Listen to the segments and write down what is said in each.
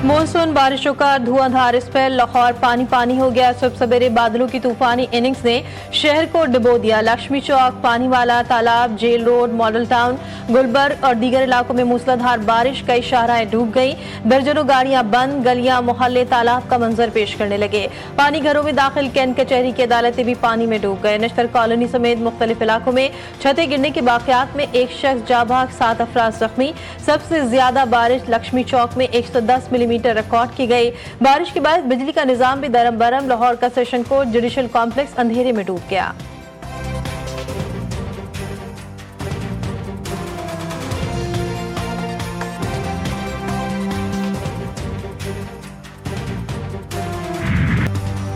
Monsoon बारिशों का धुआंधार spell, Lahore पानी पानी हो गया। सुबह सवेरे बादलों की तूफानी इनिंग्स ने शहर को डुबो दिया। Lakshmi Chowk, Paniwala, Talab, Jail Road, Model Town, Gulberg और दीगर इलाकों में मूसलाधार बारिश, कई शाहराएं डूब गई। दर्जनों गाड़ियां बंद, गलियां मोहल्ले तालाब का मंजर पेश करने लगे। पानी घरों में दाखिल, कैंट कचहरी की अदालतें भी पानी में डूब गए। नश्तर कॉलोनी समेत मुख्तलिफ इलाकों में छतें गिरने के वाकयात में एक शख्स जाँ बहक, 7 अफराद जख्मी। सबसे ज्यादा बारिश लक्ष्मी चौक में 110 मिलीमीटर रिकॉर्ड की गई। बारिश के बाद बिजली का निजाम भी दरम बरम। लाहौर का सेशन कोर्ट जुडिशल कॉम्प्लेक्स अंधेरे में डूब गया।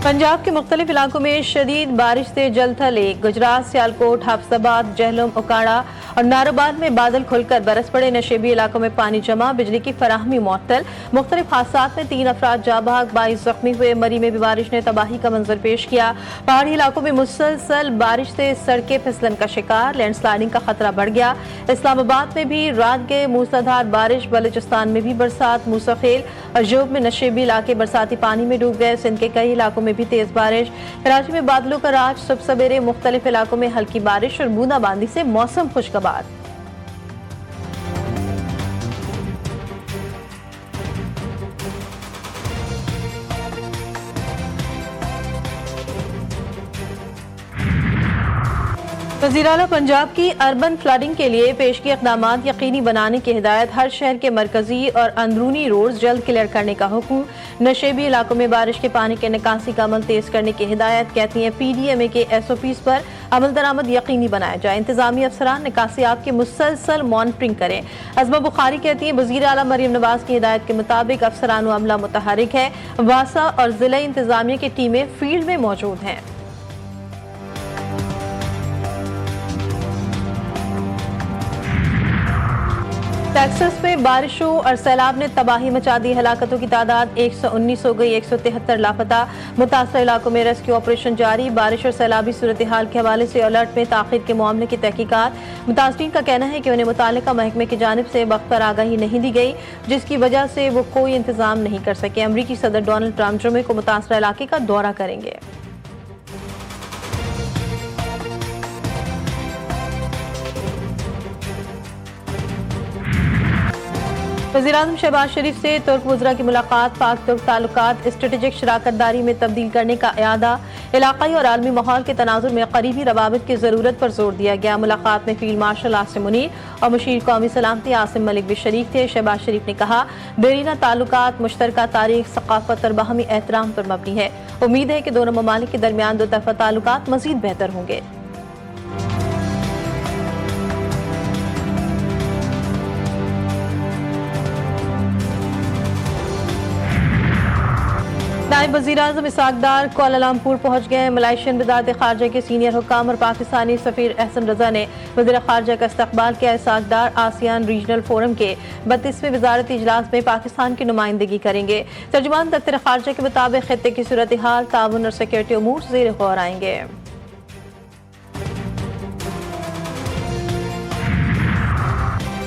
पंजाब के मुख्तलिफ इलाकों में शदीद बारिश से जल थले। गुजरात, सियालकोट, हाफजाबाद, जहलम, उकाड़ा और नारोबाद में बादल खुलकर बरस पड़े। नशेबी इलाकों में पानी जमा, बिजली की फराहमी मुअत्तल। मुख्तलिफ हादसात में 3 अफराद जाँ बहक, 22 जख्मी हुए। मरी में भी बारिश ने तबाही का मंजर पेश किया। पहाड़ी इलाकों में मुसलसल बारिश से सड़कें फिसलन का शिकार, लैंडस्लाइडिंग का खतरा बढ़ गया। इस्लामाबाद में भी रात के मूसलाधार बारिश, बलूचिस्तान में भी बरसात, मूसाखेल और जोब में नशेबी इलाके बरसाती पानी में डूब गए। सिंध के कई इलाकों में भी तेज बारिश। कराची में बादलों का राज, सुबह सवेरे मुख्तलिफ इलाकों में हल्की बारिश और बूंदाबांदी से मौसम खुशगवार। वज़ीर आला पंजाब की अर्बन फ्लडिंग के लिए पेशगी इक़दाम यकीनी बनाने की हिदायत। हर शहर के मरकजी और अंदरूनी रोड्स जल्द क्लियर करने का हुक्म। नशेबी इलाकों में बारिश के पानी के निकासी का अमल तेज करने की हिदायत। कहती हैं PDMA के SOPs पर अमल दरामद यकीनी बनाया जाए। इंतजामी अफसरान निकासियाब की मुसलसल मॉनिटरिंग करें। अज़मा बुखारी कहती है वज़ीर आला मरियम नवाज की हिदायत के मुताबिक अफसरान व अमला मुतहरिक है। वासा और जिला इंतजामिया की टीमें फील्ड में मौजूद हैं। टेक्सास में बारिशों और सैलाब ने तबाही मचा दी। हलाकतों की तादाद 119 हो गई, 173 लापता। मुतासर इलाकों में रेस्क्यू ऑपरेशन जारी। बारिश और सैलाबी सूरत हाल के हवाले से अलर्ट में ताखिर के मामले की तहकीकात। मुतासरीन का कहना है कि उन्हें मुतालिका महकमे की जानिब से वक्त पर आगाही नहीं दी गई, जिसकी वजह से वो कोई इंतजाम नहीं कर सके। अमरीकी सदर डोनाल्ड ट्रंप जुमे को मुतासर इलाके का दौरा करेंगे। वज़ीर-ए-आज़म शहबाज शरीफ से तुर्क वज़रा की मुलाकात। पाक तुर्क ताल्लुकात स्ट्रेटेजिक शराकतदारी में तब्दील करने का इरादा। इलाक़ाई और आलमी माहौल के तनाज़ुर में करीबी रवाबित की ज़रूरत पर जोर दिया गया। मुलाकात में फील्ड मार्शल आसिम मुनीर और मुशीर कौमी सलामती आसिम मलिक भी शरीक थे। शहबाज शरीफ ने कहा देरीना ताल्लुकात मुश्तरका तारीख, सकाफत और बाहमी एहतराम पर मबनी है। उम्मीद है कि दोनों ममालिक के दरमियान दो तरफ़ा ताल्लुकात मज़ीद बेहतर होंगे। नायब वज़ीर-ए-आज़म इसहाक़ डार कुआलालंपुर पहुँच गए। मलाइशियन वज़ारत ख़ारजा के सीनियर हुक्काम और पाकिस्तानी सफ़ीर एहसन रज़ा ने वज़ीर ख़ारजा का इस्तक़बाल किया। इसहाक़ डार आसियान रीजनल फोरम के 32वें वज़ारती इजलास में पाकिस्तान की नुमाइंदगी करेंगे। तर्जुमान दफ्तर ख़ारजा के मुताबिक खित्ते की सूरत हाल, ताउन और सिक्योरिटी उमूर ज़ेर गौर आएंगे।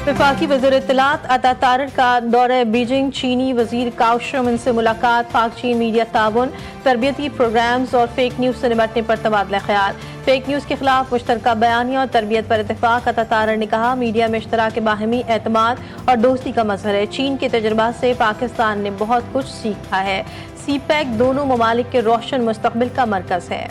वफाकी वज़ीर इत्तलात अता तारर का दौरा बीजिंग। चीनी वज़ीर काओ शुम से मुलाकात। पाक चीन मीडिया ताउन, तरबियती प्रोग्राम्स और फेक न्यूज़ से निपटने पर तबादला ख्याल। फेक न्यूज़ के खिलाफ मुश्तरका बयानिया और तरबियत पर इत्तेफाक। अता तारर ने कहा मीडिया में इश्तराक बाहमी एतमाद और दोस्ती का मजहर है। चीन के तजुर्बा से पाकिस्तान ने बहुत कुछ सीखा है। CPEC दोनों ममालिक के रोशन मुस्तकबिल का मरकज है।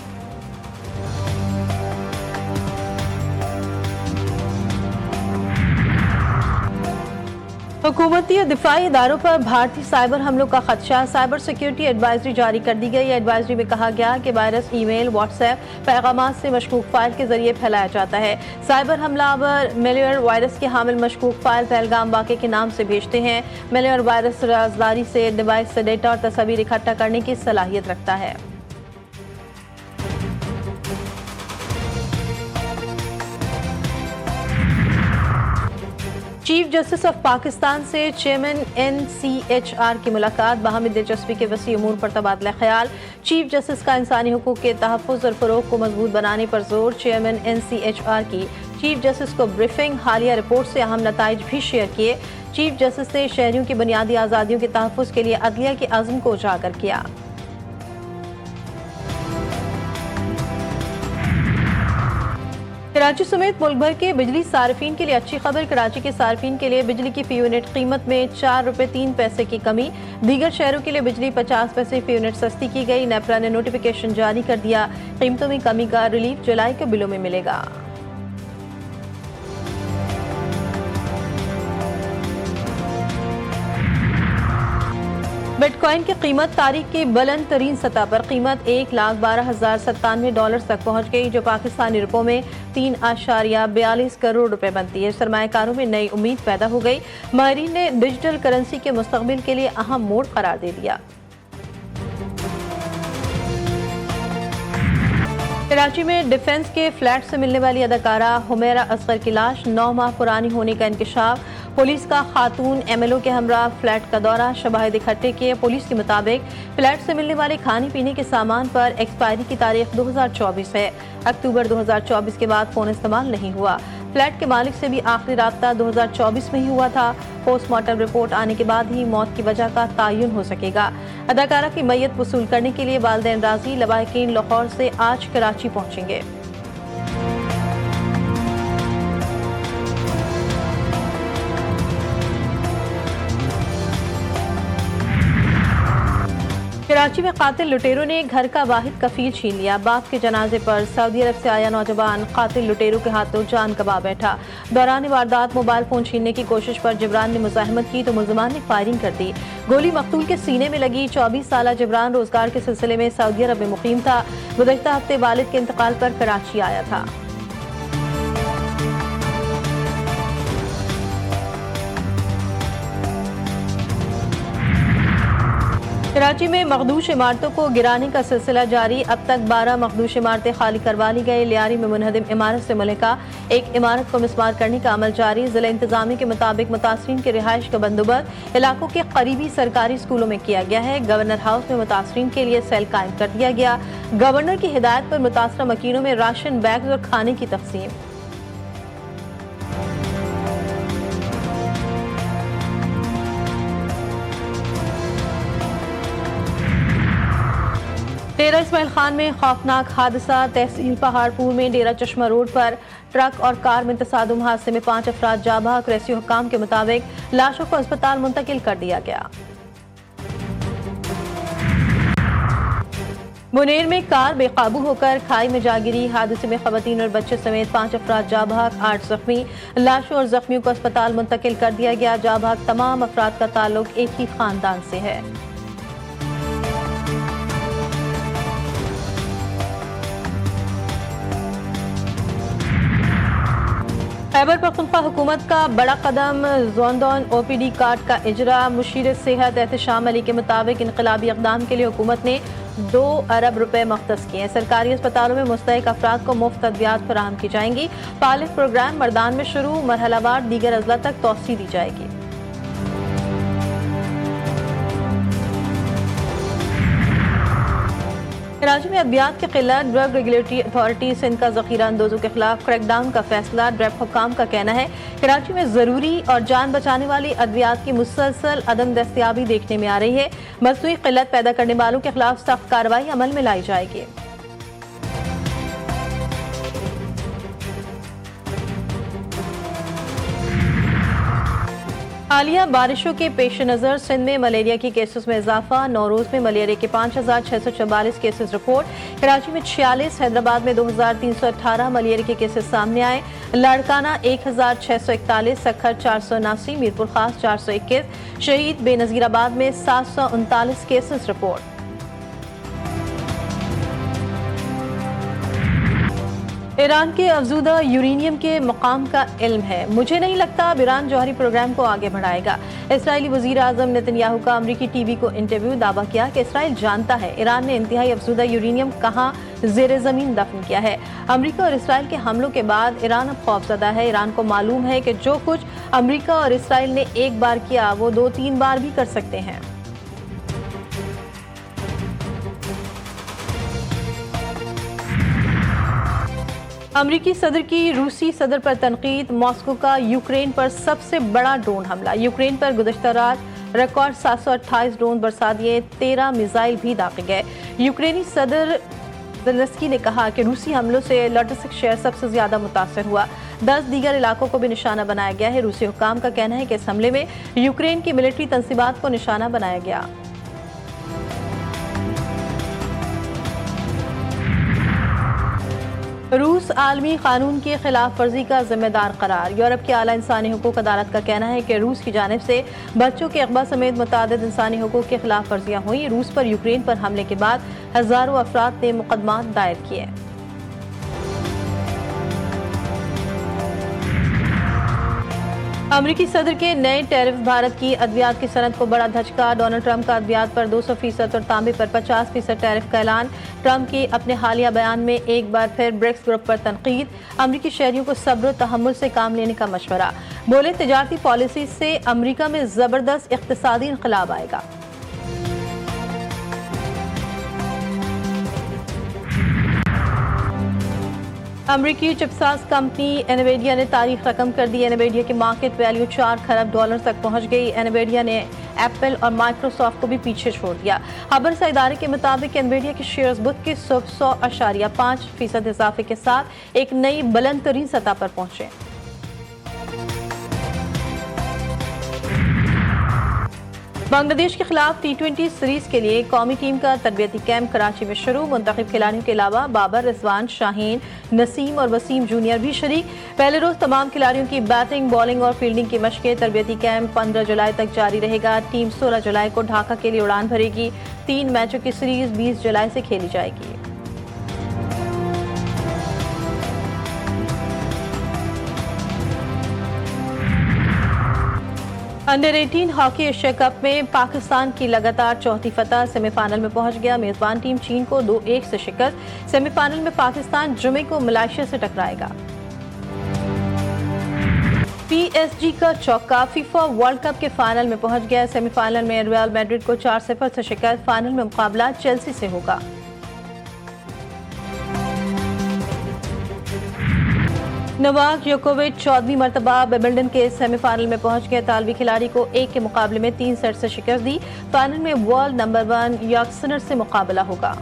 हुकूमती और दिफाई इदारों पर भारतीय साइबर हमलों का खदशा। साइबर सिक्योरिटी एडवाइजरी जारी कर दी गई। एडवाइजरी में कहा गया कि वायरस ईमेल, व्हाट्सएप पैगामात से मशकूक फाइल के जरिए फैलाया जाता है। साइबर हमलावर मेलवेयर वायरस के हामिल मशकूक फाइल पहलगाम वाक़े के नाम से भेजते हैं। मेलवेयर वायरस राजदारी से डिवाइस से डेटा और तस्वीर इकट्ठा करने की सलाहियत रखता है। चीफ जस्टिस ऑफ पाकिस्तान से चेयरमैन NCHR की मुलाकात। बाहमी दिलचस्पी के वसी उमूर पर तबादला ख्याल। चीफ जस्टिस का इंसानी हुकूक के तहफ़्फ़ुज़ और फ़रोग़ को मजबूत बनाने पर जोर। चेयरमैन NCHR की चीफ जस्टिस को ब्रीफिंग, हालिया रिपोर्ट से अहम नताइज भी शेयर किए। चीफ जस्टिस ने शहरियों की बुनियादी आज़ादियों के तहफ़्फ़ुज़ के लिए अदलिया के अज़्म को उजागर किया। कराची समेत मुल्क भर के बिजली सार्फिन के लिए अच्छी खबर। कराची के सार्फिन के लिए बिजली की फी यूनिट कीमत में 4 रुपये 3 पैसे की कमी। दीगर शहरों के लिए बिजली 50 पैसे फी यूनिट सस्ती की गई। नेपरा ने नोटिफिकेशन जारी कर दिया। कीमतों में कमी का रिलीफ जुलाई के बिलों में मिलेगा। बिटकॉइन की कीमत तारीख की बुलंद तरीन सतह पर कीमत $1,12,097 तक पहुंच गई, जो पाकिस्तानी रुपयों में 3.42 करोड़ रुपए बनती है। सरमायाकारों में नई उम्मीद पैदा हो गई। माहिरीन ने डिजिटल करेंसी के मुस्तकबिल के लिए अहम मोड़ करार दे दिया। कराची में डिफेंस के फ्लैट से मिलने वाली अदाकारा हुमैरा असगर की लाश 9 माह पुरानी होने का इंकशाफ। पुलिस का खातून एमएलओ के हमरा फ्लैट का दौरा, शवाहिद इकट्ठे किए। पुलिस के मुताबिक फ्लैट से मिलने वाले खाने पीने के सामान पर एक्सपायरी की तारीख 2024 है। अक्टूबर 2024 के बाद फोन इस्तेमाल नहीं हुआ। फ्लैट के मालिक से भी आखिरी राब्ता 2024 में ही हुआ था। पोस्टमार्टम रिपोर्ट आने के बाद ही मौत की वजह का तयन हो सकेगा। अदाकारा की मैयत वसूल करने के लिए वालिदैन राजी लवाहिकीन लाहौर से आज कराची पहुंचेंगे। कराची में कातिल लुटेरों ने घर का वाहिद कफील छीन लिया। बाप के जनाजे पर सऊदी अरब से आया नौजवान कातिल लुटेरों के हाथों जान गंवा बैठा। दौरान वारदात मोबाइल फोन छीनने की कोशिश पर जिब्रान ने मुजाहिमत की तो मुल्जिमान ने फायरिंग कर दी। गोली मकतूल के सीने में लगी। 24 साला जिब्रान रोजगार के सिलसिले में सऊदी अरब में मुकीम था। गुज़श्ता हफ्ते वालिद के इंतकाल पर कराची आया था। कराची में मखदूश इमारतों को गिराने का सिलसिला जारी। अब तक 12 मखदूश इमारतें खाली करवा ली गई। लियारी में मुनहदिम इमारत से मुल्हिका एक इमारत को मिसमार करने का अमल जारी। जिला इंतजामिया के मुताबिक मुतासरीन के रिहाइश का बंदोबस्त इलाकों के करीबी सरकारी स्कूलों में किया गया है। गवर्नर हाउस में मुतासरीन के लिए सेल कायम कर दिया गया। गवर्नर की हिदायत पर मुतासरा मकीनों में राशन बैग और खाने की तकसीम। डेरा इस्माइल खान में खौफनाक हादसा। तहसील पहाड़पुर में डेरा चश्मा रोड पर ट्रक और कार में तसादुम हादसे में 5 अफराद जाँ बहक। रेस्क्यू हुक्काम के मुताबिक लाशों को अस्पताल मुंतकिल कर दिया गया। मुनेर में कार बेकाबू होकर खाई में जा गिरी। हादसे में खवातीन और बच्चे समेत 5 अफराद जाँ बहक, 8 जख्मी। लाशों और जख्मियों को अस्पताल मुंतकिल कर दिया गया। जाँ बहक तमाम अफराद का ताल्लुक एक ही खानदान से है। खैबर पख्तूनख्वा हुकूमत का बड़ा कदम। जोनडॉन ओपीडी कार्ड का इजरा। मुशीर सेहत एहतशाम अली के मुताबिक इनकलाबी इक़दाम के लिए हुकूमत ने 2 अरब रुपए मुख्तस किए। सरकारी अस्पतालों में मुस्तहिक अफराद को मुफ्त अद्वियात फराहम की जाएंगी। पायलट प्रोग्राम मर्दान में शुरू, मरहलावार दीगर अजला तक तौसीह दी जाएगी। कराची में अद्वियात की किल्लत। ड्रग रेगुलेटरी अथॉरिटी सिंध का ज़ख़ीरा अंदोजों के खिलाफ क्रैकडाउन का फैसला। ड्रग हुक्काम का कहना है कराची में ज़रूरी और जान बचाने वाली अद्वियात की मुसलसल अदम दस्तयाबी देखने में आ रही है। मसनूई किल्लत पैदा करने वालों के खिलाफ सख्त कार्रवाई अमल में लाई जाएगी। हालिया बारिशों के पेश नज़र सिंध में मलेरिया की केसेस में इजाफा। नौरोज में मलेरिया के 5,644 केसेस रिपोर्ट। कराची में 46, हैदराबाद में 2,318 मलेरिया के केसेस सामने आए। लाड़काना 1,641, सखर 479, मीरपुर खास 421, शहीद बेनज़ीराबाद में 739 केसेस रिपोर्ट। ईरान के अफजूदा यूरेनियम के मकाम का इल्म है। मुझे नहीं लगता अब ईरान जौहरी प्रोग्राम को आगे बढ़ाएगा। इसराइली वजीर आजम नेतन्याहू का अमरीकी टीवी को इंटरव्यू। दावा किया कि इसराइल जानता है ईरान ने इंतहाई अफजूदा यूरेनियम कहाँ ज़ेरे ज़मीन दफन किया है। अमरीका और इसराइल के हमलों के बाद ईरान अब खौफजदा है। ईरान को मालूम है कि जो कुछ अमरीका और इसराइल ने एक बार किया वो 2-3 बार भी कर सकते हैं। अमरीकी सदर की रूसी सदर पर तनकीद। मॉस्को का यूक्रेन पर सबसे बड़ा ड्रोन हमला। यूक्रेन पर गुज़श्ता रात रिकॉर्ड 728 ड्रोन बरसा दिए, 13 मिसाइल भी दागे गए। यूक्रेनी सदर ज़ेलेंस्की ने कहा कि रूसी हमलों से लुहानस्क शहर सबसे ज्यादा मुतासर हुआ। 10 दीगर इलाकों को भी निशाना बनाया गया है। रूसी हुक्काम का कहना है कि इस हमले में यूक्रेन की मिलिट्री तंसीबात को निशाना बनाया गया। रूस आलमी कानून की खिलाफ वर्जी का जिम्मेदार करार। यूरोप की आला इंसानी हुकूक अदालत का कहना है कि रूस की जानिब से बच्चों के अगवा समेत मुतादिद इंसानी हुकूक की खिलाफ वर्जियाँ हुई। रूस पर यूक्रेन पर हमले के बाद हजारों अफराद ने मुकदमा दायर किए। अमरीकी सदर के नए टैरिफ भारत की अद्वियात की सनत को बड़ा धचका। डोनाल्ड ट्रंप का अद्वियात पर 200% और तांबे पर 50% टैरिफ का ऐलान। ट्रंप के अपने हालिया बयान में एक बार फिर ब्रिक्स ग्रुप पर तनकीद। अमरीकी शहरियों को सब्र और तहम्मुल से काम लेने का मशवरा। बोले तिजारती पॉलिसी से अमरीका में जबरदस्त इक्तिसादी इनकलाब आएगा। अमरीकी चिपसाज कंपनी एनवीडिया ने तारीख रकम कर दी। एनवीडिया की मार्केट वैल्यू $4 खरब तक पहुंच गई। एनवीडिया ने एप्पल और माइक्रोसॉफ्ट को भी पीछे छोड़ दिया। खबर से इदारे के मुताबिक एनवीडिया के शेयर्स बुध के 100.5% इजाफे के साथ एक नई बुलंद तरीन सतह पर पहुंचे। बांग्लादेश के खिलाफ T20 सीरीज के लिए कौमी टीम का तरबियती कैंप कराची में शुरू। मुंतखब खिलाड़ियों के अलावा बाबर, रिजवान, शाहीन, नसीम और वसीम जूनियर भी शरीक। पहले रोज तमाम खिलाड़ियों की बैटिंग, बॉलिंग और फील्डिंग की मशकें। तरबियती कैंप 15 जुलाई तक जारी रहेगा। टीम 16 जुलाई को ढाका के लिए उड़ान भरेगी। 3 मैचों की सीरीज 20 जुलाई से खेली जाएगी। अंडर 18 हॉकी एशिया कप में पाकिस्तान की लगातार चौथी फतह। सेमीफाइनल में पहुंच गया। मेजबान टीम चीन को 2-1 से शिकस्त। सेमीफाइनल में पाकिस्तान जुमे को मलेशिया से टकराएगा। PSG का चौका। फीफा वर्ल्ड कप के फाइनल में पहुंच गया। सेमीफाइनल में रियल मैड्रिड को 4-0 से शिकस्त। फाइनल में मुकाबला चेल्सी से होगा। नोवाक जोकोविच 14वीं मरतबा विंबलडन के सेमीफाइनल में पहुंच गए। इतालवी खिलाड़ी को 1 के मुकाबले में 3 सेट से शिकस्त दी। फाइनल में वर्ल्ड नंबर 1 याक सिनर से मुकाबला होगा।